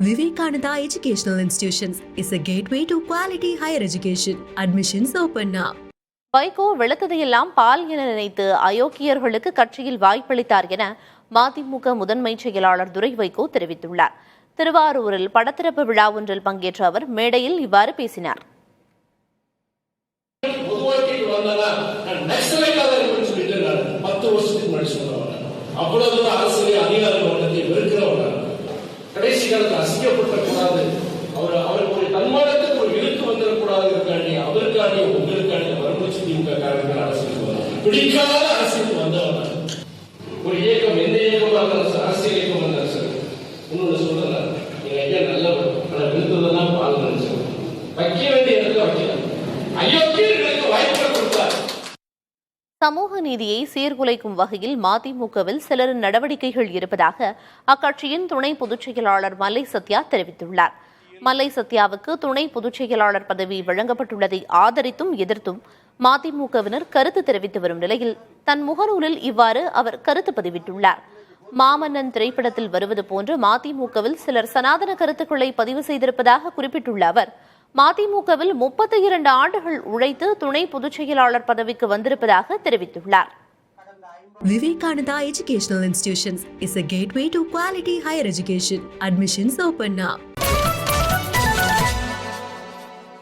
Vivekananda Educational Institutions is a gateway to quality higher education. Admissions open now. Vaiko வெளுத்ததையெல்லாம் பால் என நினைத்து அயோக்கியர்களுக்கு கட்சியில் வாய்ப்பளித்தார் என மதிமுக முதன்மை செயலாளர் துரை வைகோ தெரிவித்துள்ளார். திருவாரூரில் படத்திறப்பு விழா ஒன்றில் பங்கேற்ற அவர் மேடையில் இவ்வாறு பேசினார். கடைசி காலத்தில் அசிங்கப்படக்கூடாது, அவருக்கு ஒரு தன்மானத்துக்கு ஒரு இழுக்கு வந்துடக்கூடாது, அவருக்காண்டி உங்களுக்காண்டி மறுமலர்ச்சி திமுக காரர்கள் அரசியல் பிடிக்காத அரசியலுக்கு வந்தவங்க ஒரு இயக்கம், எந்த இயக்கமாக அரசியல் இயக்கம் வந்தார் சார். இன்னொன்று சொல்றேன், எங்க ஐயா நல்லவர், ஆனால் விழுந்ததெல்லாம் பால் நினைச்சவர். வைக்க வேண்டிய இடத்துல வைக்கலாம். அயோக்கியர்களுக்கு வாய்ப்பு கொடுத்தார். சமூக நீதியை சீர்குலைக்கும் வகையில் மதிமுகவில் சிலரின் நடவடிக்கைகள் இருப்பதாக அக்கட்சியின் துணை பொதுச் செயலாளர் மல்லை சத்யா தெரிவித்துள்ளார். மல்லை சத்யாவுக்கு துணை பொதுச் செயலாளர் பதவி வழங்கப்பட்டுள்ளதை ஆதரித்தும் எதிர்த்தும் மதிமுகவினர் கருத்து தெரிவித்து வரும் நிலையில் தன் முகநூலில் இவ்வாறு அவர் கருத்து பதிவிட்டுள்ளார். மாமன்னன் திரைப்படத்தில் வருவது போன்று மதிமுகவில் சிலர் சனாதன கருத்துக்களை பதிவு செய்திருப்பதாக குறிப்பிட்டுள்ள அவர் மதிமுகவில் 32 ஆண்டுகள் உழைத்து துணை பொதுச் செயலாளர் பதவிக்கு வந்திருப்பதாக தெரிவித்துள்ளார். Vivekananda Educational Institutions is a gateway to quality higher education. Admissions open now.